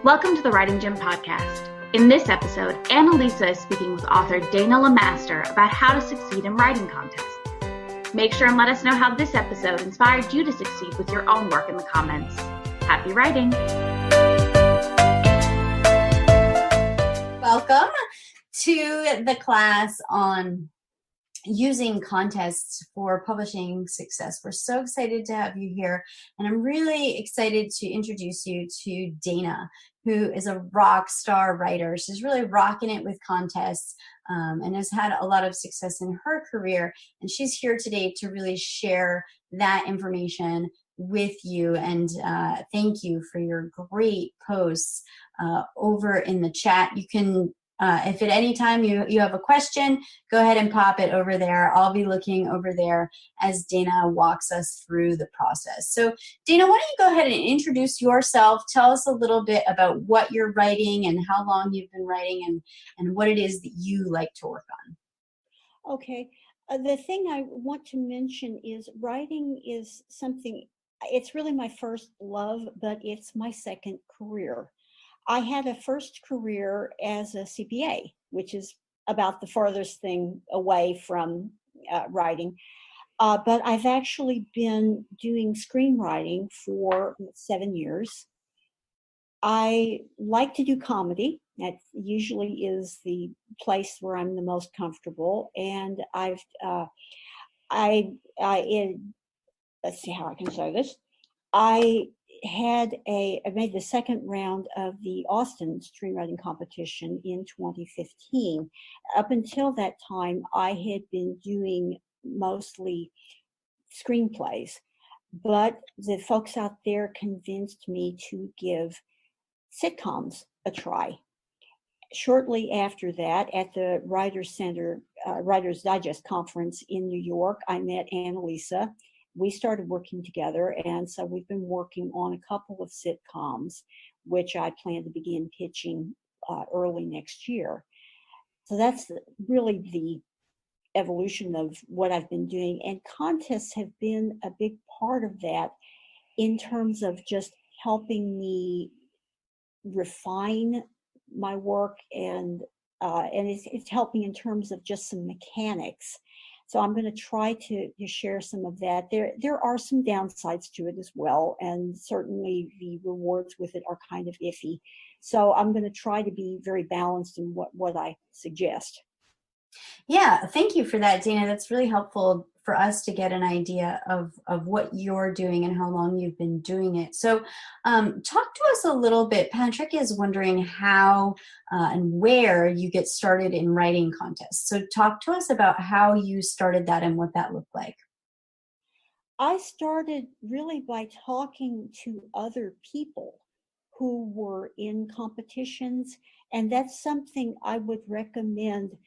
Welcome to the Writing Gym podcast. In this episode, Annalisa is speaking with author Dana Lemaster about how to succeed in writing contests. Make sure and let us know how this episode inspired you to succeed with your own work in the comments. Happy writing! Welcome to the class on using contests for publishing success. We're so excited to have you here, and I'm really excited to introduce you to Dana, who is a rock star writer. She's really rocking it with contests and has had a lot of success in her career, and she's here today to really share that information with you. And thank you for your great posts over in the chat. You can if at any time you have a question, go ahead and pop it over there. I'll be looking over there as Dana walks us through the process. So Dana, why don't you go ahead and introduce yourself. Tell us a little bit about what you're writing and how long you've been writing and what it is that you like to work on. Okay. The thing I want to mention is writing is something, it's really my first love, but it's my second career. I had a first career as a CPA, which is about the farthest thing away from writing. But I've actually been doing screenwriting for 7 years. I like to do comedy. That usually is the place where I'm the most comfortable. And let's see how I can say this. I made the second round of the Austin screenwriting competition in 2015. Up until that time, I had been doing mostly screenplays, but the folks out there convinced me to give sitcoms a try. Shortly after that, at the Writers Center Writers Digest conference in New York, I met Annalisa. We started working together, and so we've been working on a couple of sitcoms, which I plan to begin pitching early next year. So that's really the evolution of what I've been doing, and contests have been a big part of that in terms of just helping me refine my work, and it's helping in terms of just some mechanics. So I'm going to try to share some of that. There are some downsides to it as well, and certainly the rewards with it are kind of iffy. So I'm going to try to be very balanced in what I suggest. Yeah, thank you for that, Dana. That's really helpful for us to get an idea of what you're doing and how long you've been doing it. So talk to us a little bit. Patrick is wondering how and where you get started in writing contests. So talk to us about how you started that and what that looked like. I started really by talking to other people who were in competitions, and that's something I would recommend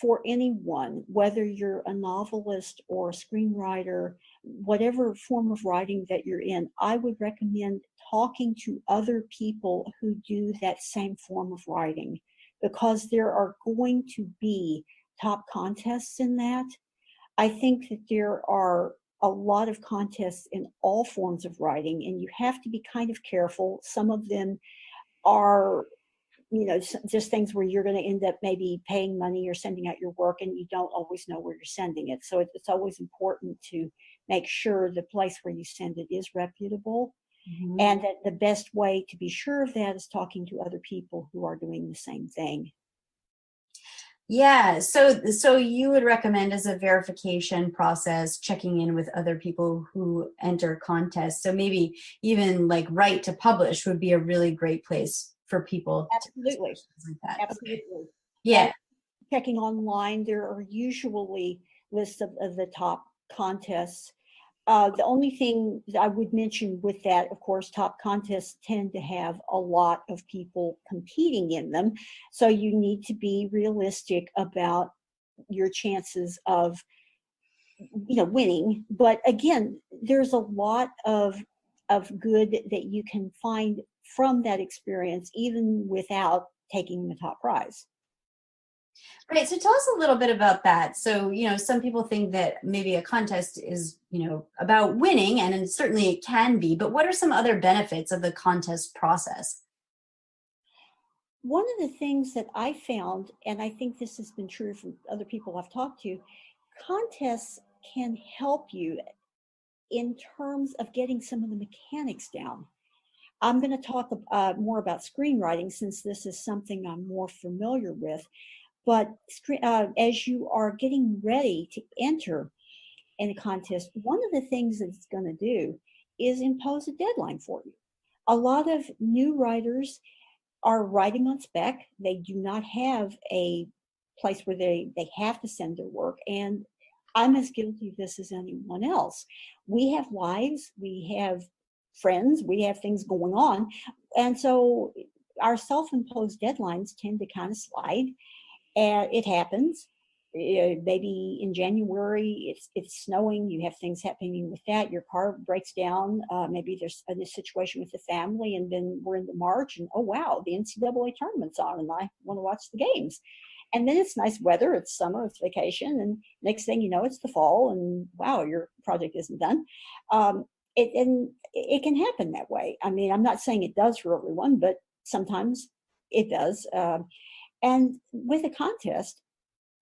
for anyone, whether you're a novelist or a screenwriter, whatever form of writing that you're in. I would recommend talking to other people who do that same form of writing, because there are going to be top contests in that. I think that there are a lot of contests in all forms of writing, and you have to be kind of careful. Some of them are just things where you're going to end up maybe paying money or sending out your work, and you don't always know where you're sending it. So it's always important to make sure the place where you send it is reputable. Mm-hmm. And that the best way to be sure of that is talking to other people who are doing the same thing. Yeah, so you would recommend as a verification process checking in with other people who enter contests. So maybe even like Write to Publish would be a really great place for people. Absolutely. Like that. Absolutely. Okay. Yeah. And checking online, there are usually lists of the top contests. The only thing that I would mention with that, of course, top contests tend to have a lot of people competing in them. So you need to be realistic about your chances of, winning. But again, there's a lot of good that you can find from that experience, even without taking the top prize. Right. So tell us a little bit about that. So, some people think that maybe a contest is, about winning, and certainly it can be, but what are some other benefits of the contest process? One of the things that I found, and I think this has been true from other people I've talked to, contests can help you in terms of getting some of the mechanics down. I'm going to talk more about screenwriting since this is something I'm more familiar with. But as you are getting ready to enter in a contest, one of the things that it's going to do is impose a deadline for you. A lot of new writers are writing on spec. They do not have a place where they have to send their work. And I'm as guilty of this as anyone else. We have lives, we have friends, we have things going on. And so our self-imposed deadlines tend to kind of slide. And it happens. Maybe in January it's snowing. You have things happening with that. Your car breaks down. Maybe there's a situation with the family, and then we're into March, and oh wow, the NCAA tournament's on, and I want to watch the games. And then it's nice weather. It's summer. It's vacation, and next thing you know, it's the fall, and wow, your project isn't done. It can happen that way. I mean, I'm not saying it does for everyone, but sometimes it does. And with a contest,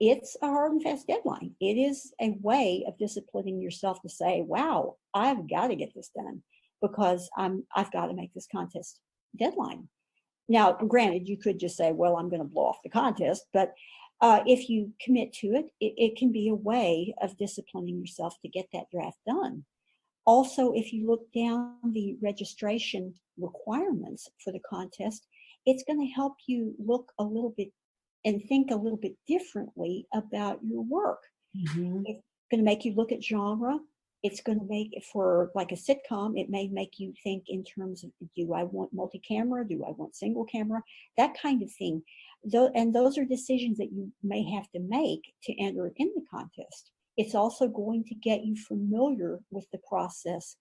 it's a hard and fast deadline. It is a way of disciplining yourself to say, wow, I've got to get this done because I've got to make this contest deadline. Now, granted, you could just say, well, I'm going to blow off the contest, but if you commit to it, it can be a way of disciplining yourself to get that draft done. Also, if you look down the registration requirements for the contest, it's going to help you look a little bit and think a little bit differently about your work. Mm-hmm. It's going to make you look at genre. It's going to make it, for like a sitcom, it may make you think in terms of, do I want multi-camera? Do I want single camera? That kind of thing. And those are decisions that you may have to make to enter in the contest. It's also going to get you familiar with the process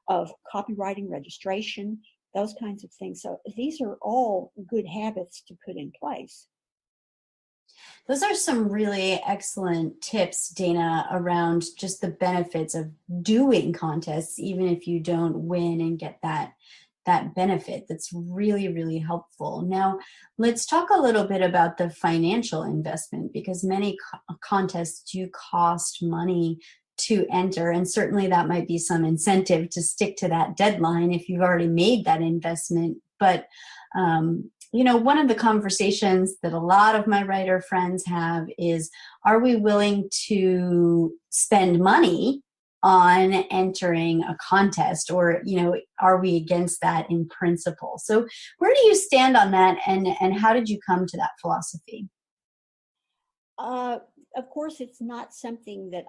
of copywriting, registration, those kinds of things. So these are all good habits to put in place. Those are some really excellent tips, Dana, around just the benefits of doing contests, even if you don't win and get that benefit. That's really, really helpful. Now, let's talk a little bit about the financial investment, because many contests do cost money to enter, and certainly that might be some incentive to stick to that deadline if you've already made that investment. But one of the conversations that a lot of my writer friends have is, are we willing to spend money on entering a contest, or, are we against that in principle? So where do you stand on that, and how did you come to that philosophy? Of course, it's not something that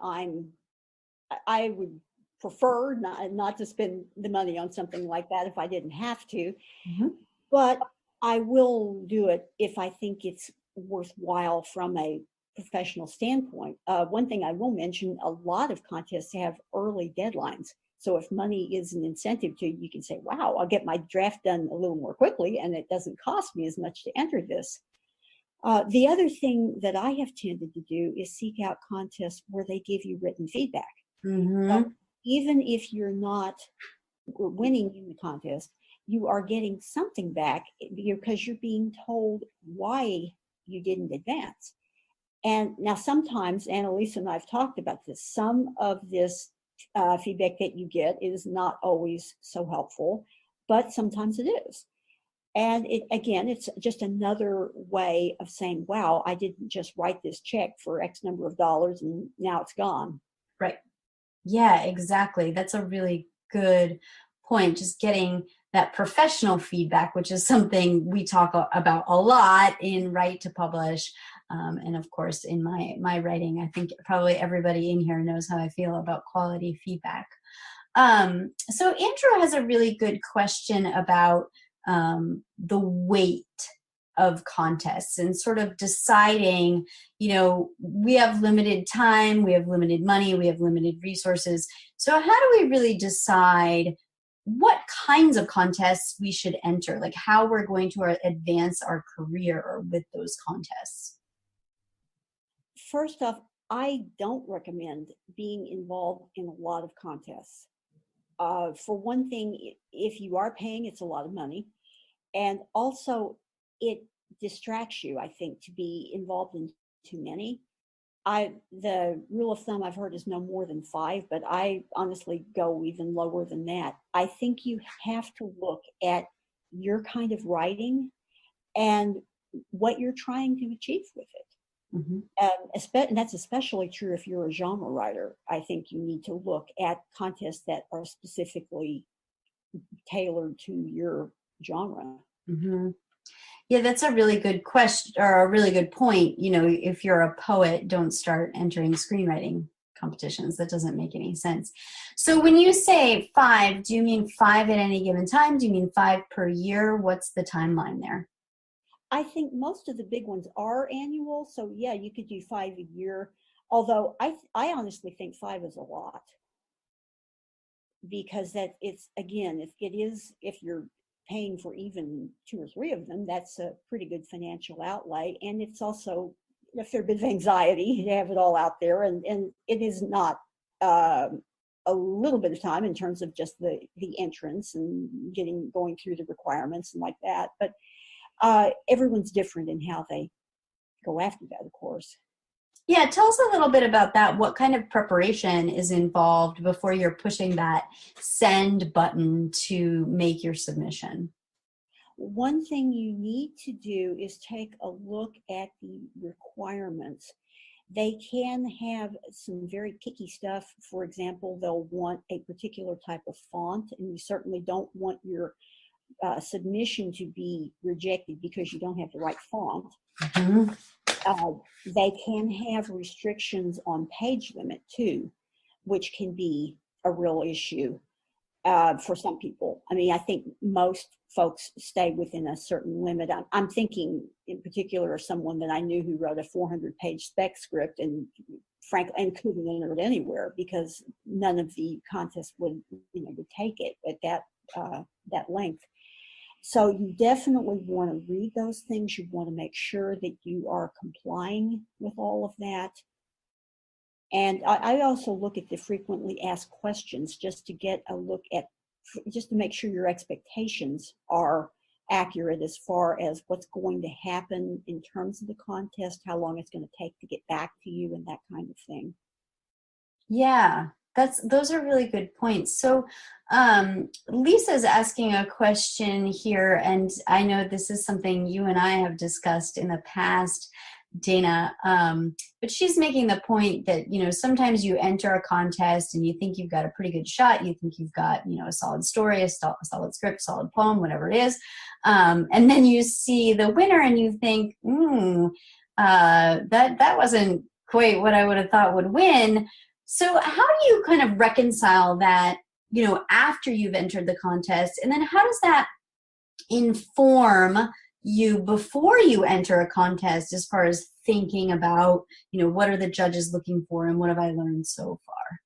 I would prefer not to spend the money on something like that if I didn't have to. Mm-hmm. But I will do it if I think it's worthwhile from a professional standpoint. One thing I will mention, a lot of contests have early deadlines. So if money is an incentive to you, you can say, wow, I'll get my draft done a little more quickly, and it doesn't cost me as much to enter this. The other thing that I have tended to do is seek out contests where they give you written feedback. Mm-hmm. So even if you're not winning in the contest, you are getting something back because you're being told why you didn't advance. And now sometimes, Annalisa and I have talked about this, some of this feedback that you get is not always so helpful, but sometimes it is. And it's just another way of saying, wow, I didn't just write this check for X number of dollars and now it's gone. Right. Yeah, exactly. That's a really good point. Just getting that professional feedback, which is something we talk about a lot in Write to Publish. And of course, in my writing, I think probably everybody in here knows how I feel about quality feedback. So Andrew has a really good question about the weight of contests and sort of deciding, we have limited time, we have limited money, we have limited resources. So how do we really decide what kinds of contests we should enter, like how we're going to advance our career with those contests? First off, I don't recommend being involved in a lot of contests. For one thing, if you are paying, it's a lot of money. And also, it distracts you, I think, to be involved in too many. The rule of thumb I've heard is no more than 5, but I honestly go even lower than that. I think you have to look at your kind of writing and what you're trying to achieve with it. Mm-hmm. And that's especially true if you're a genre writer. I think you need to look at contests that are specifically tailored to your genre. Mm-hmm. Yeah, that's a really good question, or a really good point. If you're a poet, don't start entering screenwriting competitions. That doesn't make any sense. So when you say 5, do you mean 5 at any given time? Do you mean 5 per year? What's the timeline there? I think most of the big ones are annual. So yeah, you could do 5 a year. Although I honestly think 5 is a lot, because that it's, again, if you're paying for even 2 or 3 of them, that's a pretty good financial outlay. And it's also a fair bit of anxiety to have it all out there. And it is not a little bit of time in terms of just the entrance and going through the requirements and like that. But everyone's different in how they go after that, of course. Yeah, tell us a little bit about that. What kind of preparation is involved before you're pushing that send button to make your submission? One thing you need to do is take a look at the requirements. They can have some very picky stuff. For example, they'll want a particular type of font, and you certainly don't want your submission to be rejected because you don't have the right font. Mm-hmm. They can have restrictions on page limit too, which can be a real issue for some people. I mean, I think most folks stay within a certain limit. I'm thinking in particular of someone that I knew who wrote a 400-page spec script and frankly, and couldn't enter it anywhere because none of the contests would take it at that length. So you definitely want to read those things. You want to make sure that you are complying with all of that. And I also look at the frequently asked questions just to get a look at, just to make sure your expectations are accurate as far as what's going to happen in terms of the contest, how long it's going to take to get back to you, and that kind of thing. Yeah. Those are really good points. So Lisa's asking a question here, and I know this is something you and I have discussed in the past, Dana, but she's making the point that, sometimes you enter a contest and you think you've got a pretty good shot. You think you've got, a solid story, a solid script, solid poem, whatever it is. And then you see the winner and you think, that wasn't quite what I would have thought would win. So how do you kind of reconcile that, after you've entered the contest? And then how does that inform you before you enter a contest as far as thinking about, what are the judges looking for and what have I learned so far?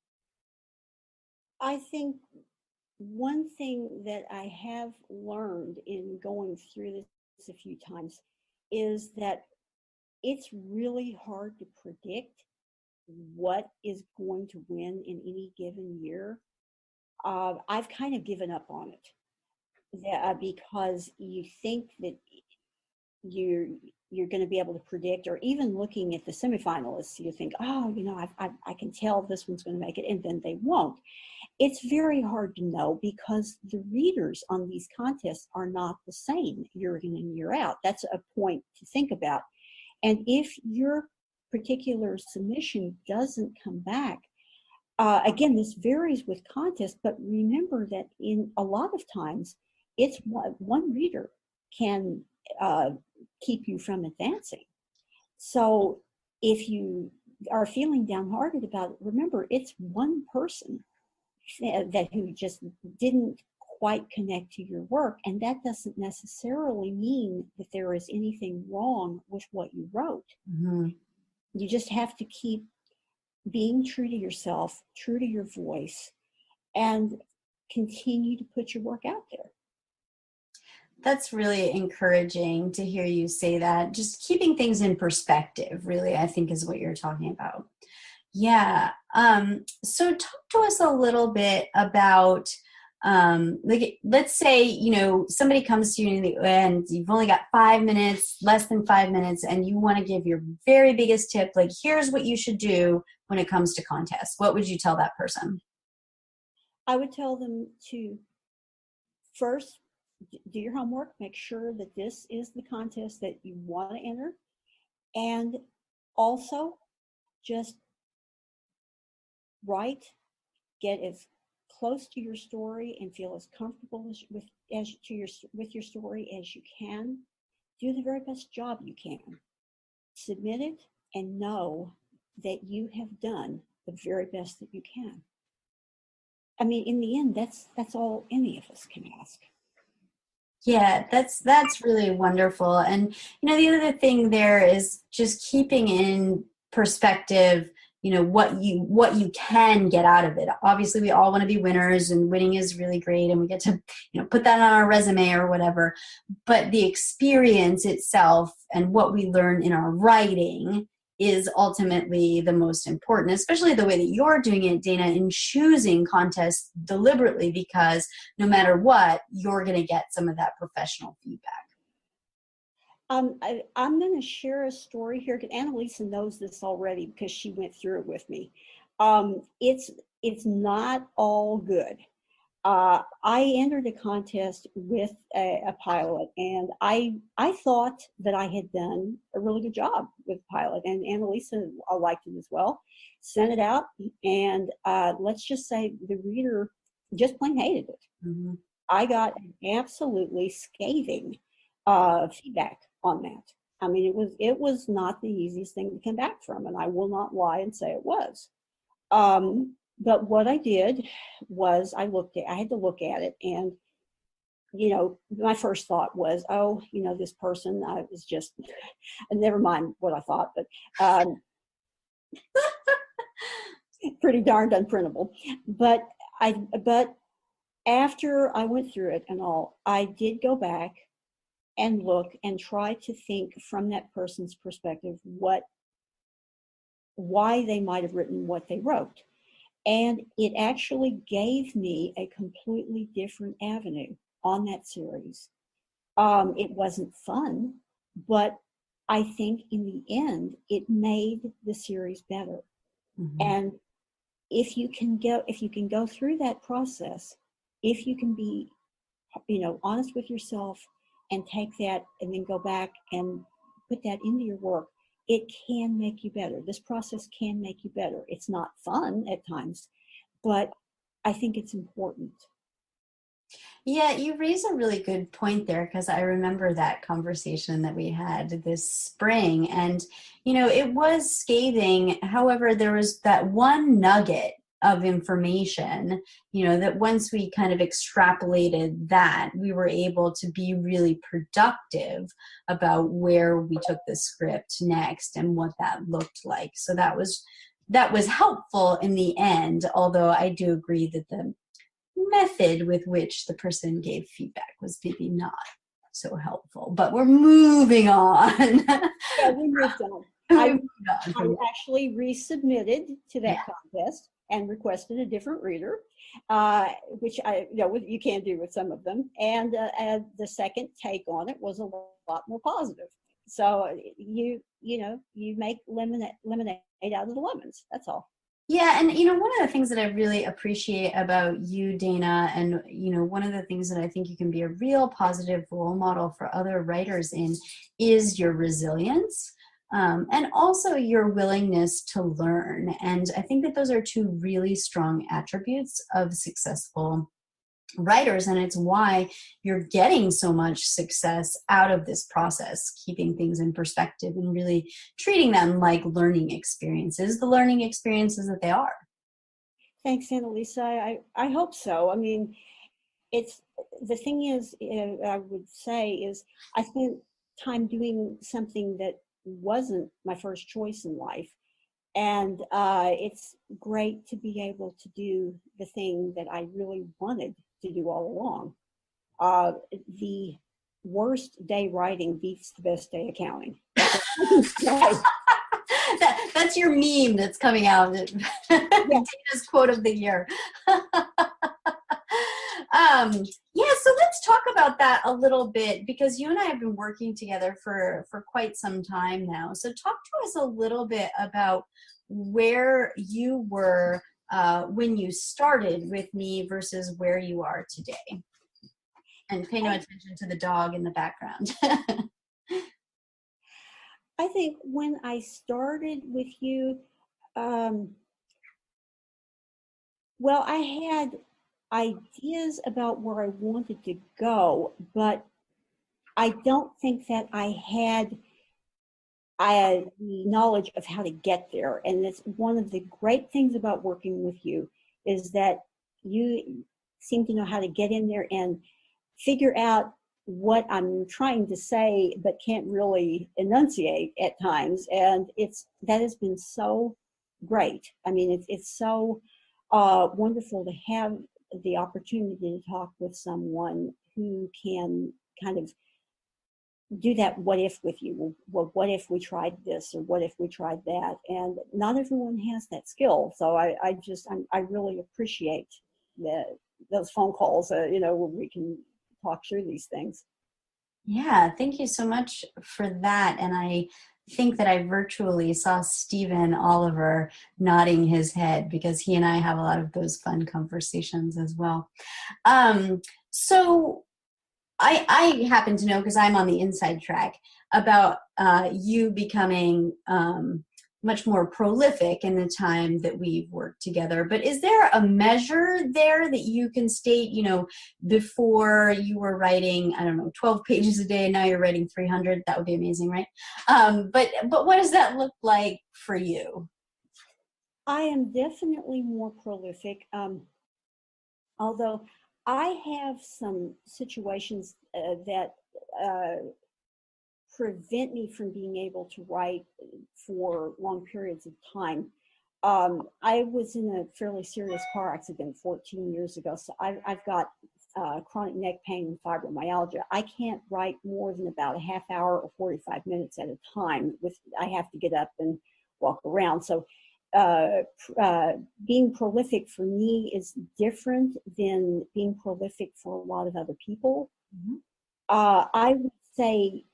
I think one thing that I have learned in going through this a few times is that it's really hard to predict what is going to win in any given year. I've kind of given up on it because you think that you're going to be able to predict, or even looking at the semifinalists, you think, I can tell this one's going to make it, and then they won't. It's very hard to know because the readers on these contests are not the same year in and year out. That's a point to think about. And if your particular submission doesn't come back, again, this varies with contests, but remember that in a lot of times, it's one reader can keep you from advancing. So if you are feeling downhearted about it, remember it's one person who just didn't quite connect to your work, and that doesn't necessarily mean that there is anything wrong with what you wrote. Mm-hmm. You just have to keep being true to yourself, true to your voice, and continue to put your work out there. That's really encouraging to hear you say that. Just keeping things in perspective, really, I think is what you're talking about. Yeah. So talk to us a little bit about Like, let's say, somebody comes to you and you've only got 5 minutes, less than 5 minutes, and you want to give your very biggest tip, like, here's what you should do when it comes to contests. What would you tell that person? I would tell them to first do your homework, make sure that this is the contest that you want to enter, and also just write, get as close to your story and feel as comfortable with your story as you can. Do the very best job you can. Submit it and know that you have done the very best that you can. I mean, in the end, that's all any of us can ask. Yeah, that's really wonderful. And, the other thing there is just keeping in perspective, what you can get out of it. Obviously, we all want to be winners, and winning is really great, and we get to, put that on our resume or whatever. But the experience itself and what we learn in our writing is ultimately the most important, especially the way that you're doing it, Dana, in choosing contests deliberately, because no matter what, you're going to get some of that professional feedback. I'm going to share a story here, because Annalisa knows this already because she went through it with me. It's not all good. I entered a contest with a pilot, and I thought that I had done a really good job with pilot, and Annalisa liked it as well. Sent it out, and let's just say the reader just plain hated it. Mm-hmm. I got absolutely scathing feedback on that. I mean, it was not the easiest thing to come back from, and I will not lie and say it was. But what I did was I had to look at it, and, my first thought was, this person is just, and never mind what I thought, but pretty darned unprintable. But after I went through it and all, I did go back and look and try to think from that person's perspective why they might have written what they wrote. And it actually gave me a completely different avenue on that series. It wasn't fun, but I think in the end, it made the series better. Mm-hmm. And if you can go through that process, if you can be, honest with yourself and take that and then go back and put that into your work, it can make you better. This process can make you better. It's not fun at times, but I think it's important. Yeah, you raise a really good point there, because I remember that conversation that we had this spring, and, it was scathing. However, there was that one nugget of information, that once we kind of extrapolated that, we were able to be really productive about where we took the script next and what that looked like. So that was helpful in the end, although I do agree that the method with which the person gave feedback was maybe not so helpful. But we're moving on. Yeah, we moved on. I actually resubmitted to that contest and requested a different reader, which you can do with some of them. And the second take on it was a lot more positive. So you make lemonade out of the lemons. That's all. Yeah, and one of the things that I really appreciate about you, Dana, and one of the things that I think you can be a real positive role model for other writers in is your resilience. And also your willingness to learn. And I think that those are two really strong attributes of successful writers, and it's why you're getting so much success out of this process, keeping things in perspective and really treating them like learning experiences, the learning experiences that they are. Thanks, Annalisa. I hope so. I mean, the thing is, I would say is I spent time doing something that wasn't my first choice in life. And it's great to be able to do the thing that I really wanted to do all along. The worst day writing beats the best day accounting. That's your meme that's coming out. Yeah. Dana's quote of the year. Yeah, so let's talk about that a little bit, because you and I have been working together for quite some time now. So talk to us a little bit about where you were when you started with me versus where you are today. And pay no attention to the dog in the background. I think when I started with you, well, I had ideas about where I wanted to go, but I don't think that I had the knowledge of how to get there. And that's one of the great things about working with you, is that you seem to know how to get in there and figure out what I'm trying to say, but can't really enunciate at times. And that has been so great. I mean, it's so wonderful to have the opportunity to talk with someone who can kind of do that what if with you. Well, what if we tried this, or what if we tried that? And not everyone has that skill. So I really appreciate those phone calls, where we can talk through these things. Yeah, thank you so much for that. And I think that I virtually saw Stephen Oliver nodding his head, because he and I have a lot of those fun conversations as well. So I happen to know, because I'm on the inside track, about you becoming much more prolific in the time that we've worked together. But is there a measure there that you can state, before you were writing, 12 pages a day, and now you're writing 300? That would be amazing, right? But what does that look like for you? I am definitely more prolific, although I have some situations that prevent me from being able to write for long periods of time. I was in a fairly serious car accident 14 years ago, so I've got chronic neck pain and fibromyalgia. I can't write more than about a half hour or 45 minutes at a time. I have to get up and walk around. So being prolific for me is different than being prolific for a lot of other people. Mm-hmm. I would say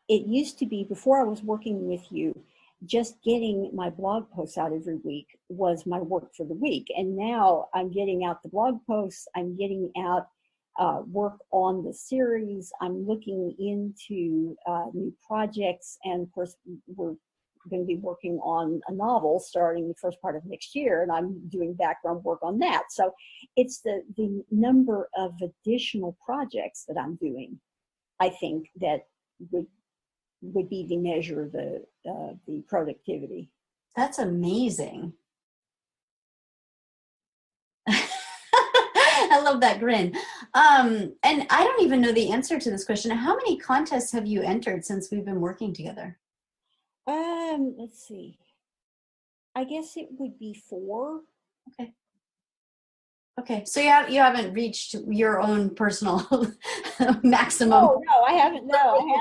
it used to be, before I was working with you, just getting my blog posts out every week was my work for the week. And now I'm getting out the blog posts, I'm getting out work on the series, I'm looking into new projects, and of course we're going to be working on a novel starting the first part of next year, and I'm doing background work on that. So it's the number of additional projects that I'm doing, I think, that would be the measure of the productivity. That's amazing. I love that grin. And I don't even know the answer to this question. How many contests have you entered since we've been working together? Let's see. I guess it would be 4. Okay. So you haven't reached your own personal maximum. Oh, no, I haven't. No,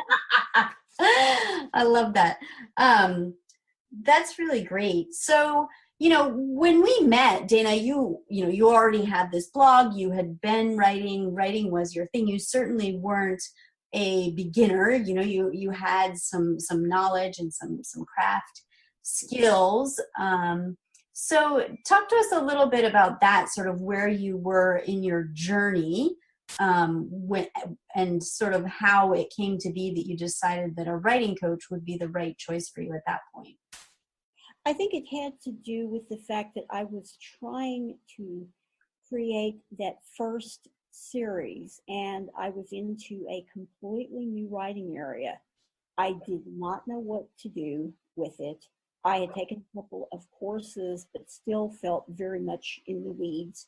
I haven't. I love that. That's really great. So, when we met, Dana, you already had this blog, you had been writing was your thing. You certainly weren't a beginner. You had some knowledge and some craft skills. So talk to us a little bit about that, sort of where you were in your journey, and sort of how it came to be that you decided that a writing coach would be the right choice for you at that point. I think it had to do with the fact that I was trying to create that first series, and I was into a completely new writing area. I did not know what to do with it. I had taken a couple of courses, but still felt very much in the weeds.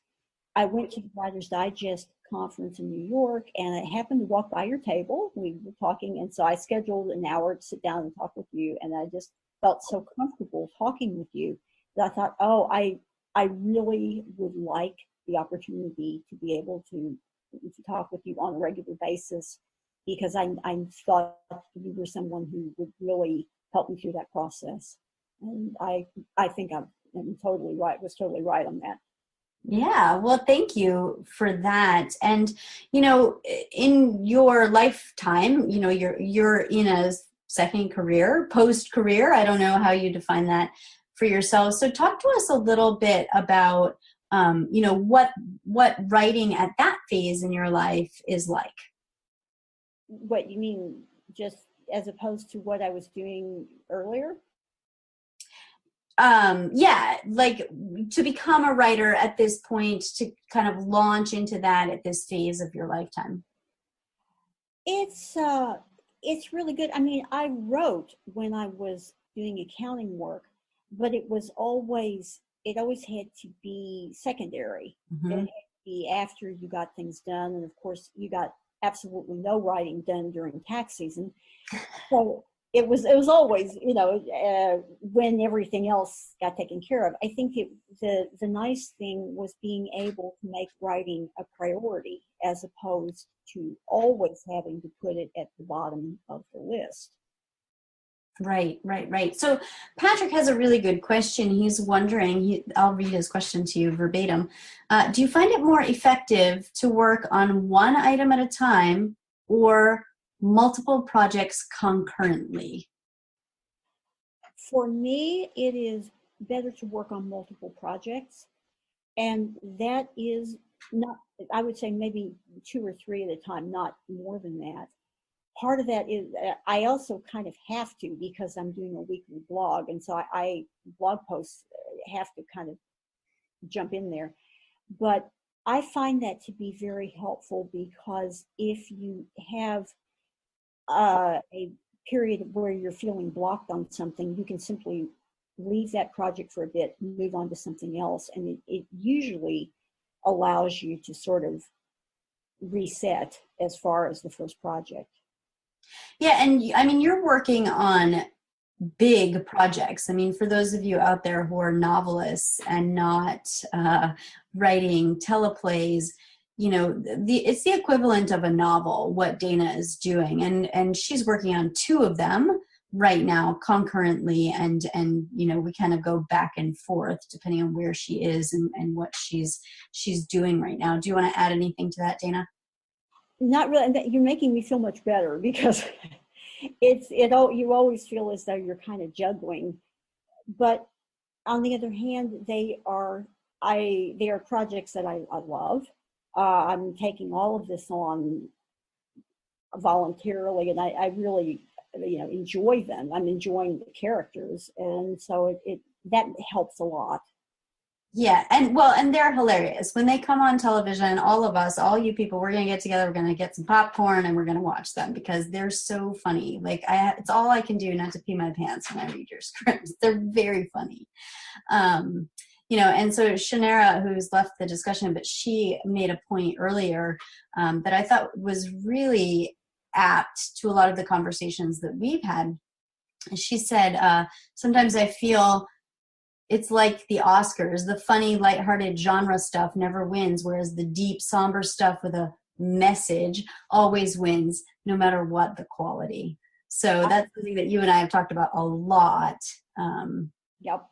I went to the Writer's Digest conference in New York, and I happened to walk by your table. We were talking, and so I scheduled an hour to sit down and talk with you, and I just felt so comfortable talking with you that I thought, I really would like the opportunity to be able to talk with you on a regular basis, because I thought you were someone who would really help me through that process. And I think I'm totally right, was totally right on that. Yeah, well, thank you for that. And, in your lifetime, you're in a second career, post career. I don't know how you define that for yourself. So talk to us a little bit about, what writing at that phase in your life is like. What you mean, just as opposed to what I was doing earlier? Yeah, like to become a writer at this point, to kind of launch into that at this phase of your lifetime. It's really good. I mean, I wrote when I was doing accounting work, but it always had to be secondary. Mm-hmm. It had to be after you got things done, and of course, you got absolutely no writing done during tax season. So it was always, when everything else got taken care of. I think the nice thing was being able to make writing a priority as opposed to always having to put it at the bottom of the list. Right. So Patrick has a really good question. He's wondering, I'll read his question to you verbatim. Do you find it more effective to work on one item at a time or multiple projects concurrently? For me, it is better to work on multiple projects. And that is not, I would say maybe 2 or 3 at a time, not more than that. Part of that is I also kind of have to, because I'm doing a weekly blog. And so I blog posts have to kind of jump in there. But I find that to be very helpful, because if you have a period where you're feeling blocked on something, you can simply leave that project for a bit, move on to something else. And it usually allows you to sort of reset as far as the first project. Yeah, and I mean, you're working on big projects. I mean, for those of you out there who are novelists and not writing teleplays, it's the equivalent of a novel, what Dana is doing. And she's working on 2 of them right now concurrently. And we kind of go back and forth depending on where she is and what she's doing right now. Do you want to add anything to that, Dana? Not really. You're making me feel much better, because you always feel as though you're kind of juggling. But on the other hand, they are projects that I love. I'm taking all of this on voluntarily, and I really enjoy them. I'm enjoying the characters, and so that helps a lot. Yeah, and they're hilarious. When they come on television, all of us, all you people, we're going to get together, we're going to get some popcorn, and we're going to watch them, because they're so funny. Like, it's all I can do not to pee my pants when I read your scripts. They're very funny. And so Shanera, who's left the discussion, but she made a point earlier that I thought was really apt to a lot of the conversations that we've had. She said, sometimes I feel it's like the Oscars. The funny, lighthearted genre stuff never wins, whereas the deep, somber stuff with a message always wins, no matter what the quality. So that's something that you and I have talked about a lot. Yep.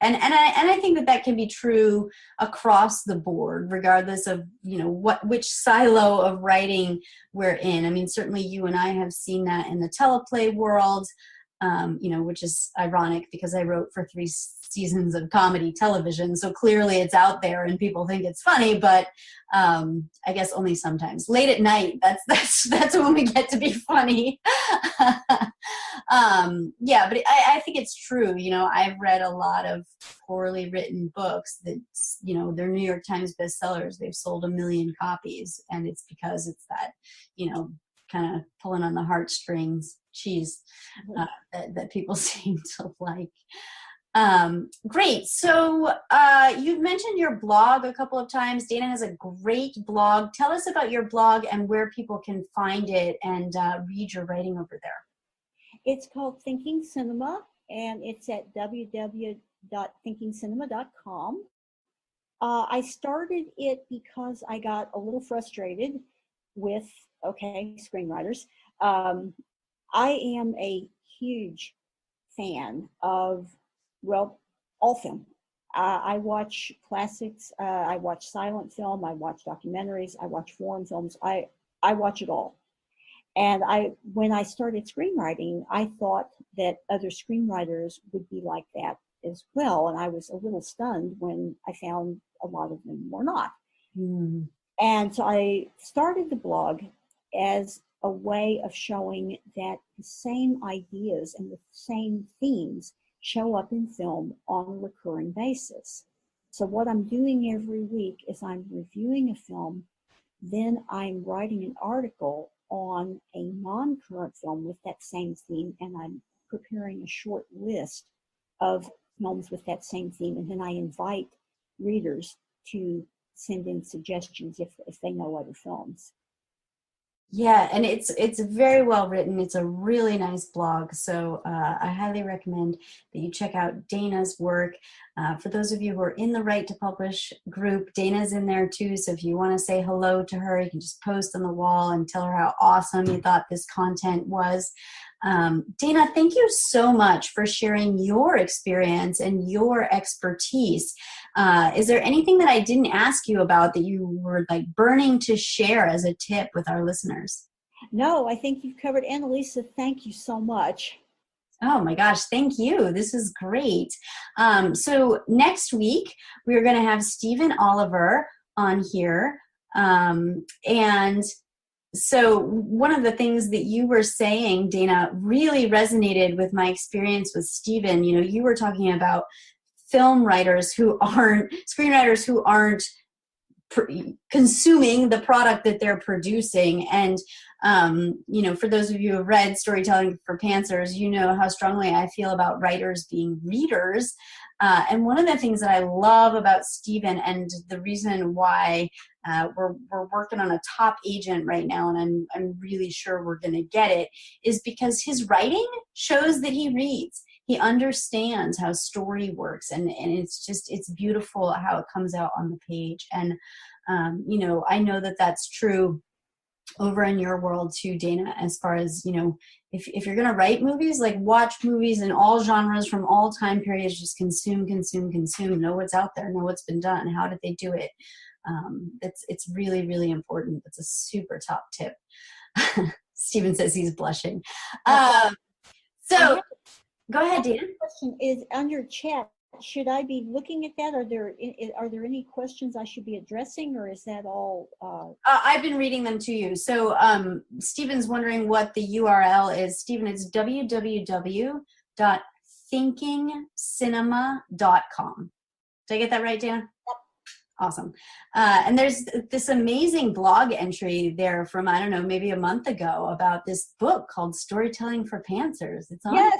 And I think that can be true across the board, regardless of which silo of writing we're in. I mean, certainly you and I have seen that in the teleplay world. Which is ironic, because I wrote for 3 seasons of comedy television. So clearly it's out there and people think it's funny, but I guess only sometimes. Late at night, that's when we get to be funny. Yeah, but I think it's true. I've read a lot of poorly written books that, they're New York Times bestsellers. They've sold 1 million copies, and it's because it's that, kind of pulling on the heartstrings cheese that people seem to like. Great. So you've mentioned your blog a couple of times. Dana has a great blog. Tell us about your blog and where people can find it and read your writing over there. It's called Thinking Cinema, and it's at www.thinkingcinema.com. I started it because I got a little frustrated with, screenwriters. I am a huge fan of Well, all film. I watch classics. I watch silent film. I watch documentaries. I watch foreign films. I watch it all. And when I started screenwriting, I thought that other screenwriters would be like that as well. And I was a little stunned when I found a lot of them were not. Mm. And so I started the blog as a way of showing that the same ideas and the same themes show up in film on a recurring basis. So what I'm doing every week is I'm reviewing a film, then I'm writing an article on a non-current film with that same theme, and I'm preparing a short list of films with that same theme, and then I invite readers to send in suggestions if they know other films. Yeah, and it's very well written. It's a really nice blog, so I highly recommend that you check out Dana's work. For those of you who are in the Right to Publish group, Dana's in there too, so if you want to say hello to her, you can just post on the wall and tell her how awesome you thought this content was. Dana, thank you so much for sharing your experience and your expertise. Is there anything that I didn't ask you about that you were like burning to share as a tip with our listeners? No, I think you've covered. Annalisa, thank you so much. Oh my gosh, thank you. This is great. So next week, we're going to have Stephen Oliver on here. And so one of the things that you were saying, Dana, really resonated with my experience with Stephen. You know, you were talking about screenwriters who aren't consuming the product that they're producing. And, you know, for those of you who have read Storytelling for Pantsers, you know how strongly I feel about writers being readers. And one of the things that I love about Stephen, and the reason why we're working on a top agent right now, and I'm really sure we're going to get it, is because his writing shows that he reads. He understands how story works, and it's beautiful how it comes out on the page. And you know, I know that that's true over in your world too, Dana, as far as, you know, if you're going to write movies, like watch movies in all genres from all time periods, just consume, know what's out there, know what's been done, how did they do it. It's really, really important. It's a super top tip. Stephen says he's blushing. So go ahead, Dana. Question is on your chat. Should I be looking at that? Are there any questions I should be addressing, or is that all? I've been reading them to you. So Stephen's wondering what the URL is. Stephen, it's www.thinkingcinema.com. Did I get that right, Dana? Yep. Awesome. And there's this amazing blog entry there from, I don't know, maybe a month ago about this book called Storytelling for Pantsers. It's on. Yes.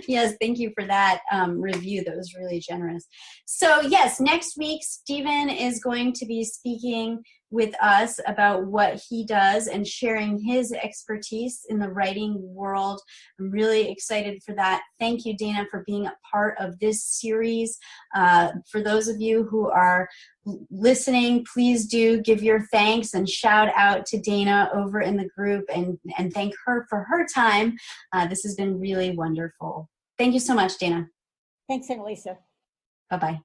Yes, thank you for that review. That was really generous. So yes, next week, Stephen is going to be speaking with us about what he does and sharing his expertise in the writing world. I'm really excited for that. Thank you, Dana, for being a part of this series. For those of you who are listening, please do give your thanks and shout out to Dana over in the group and thank her for her time. This has been really wonderful. Thank you so much, Dana. Thanks, Annalisa. Bye-bye.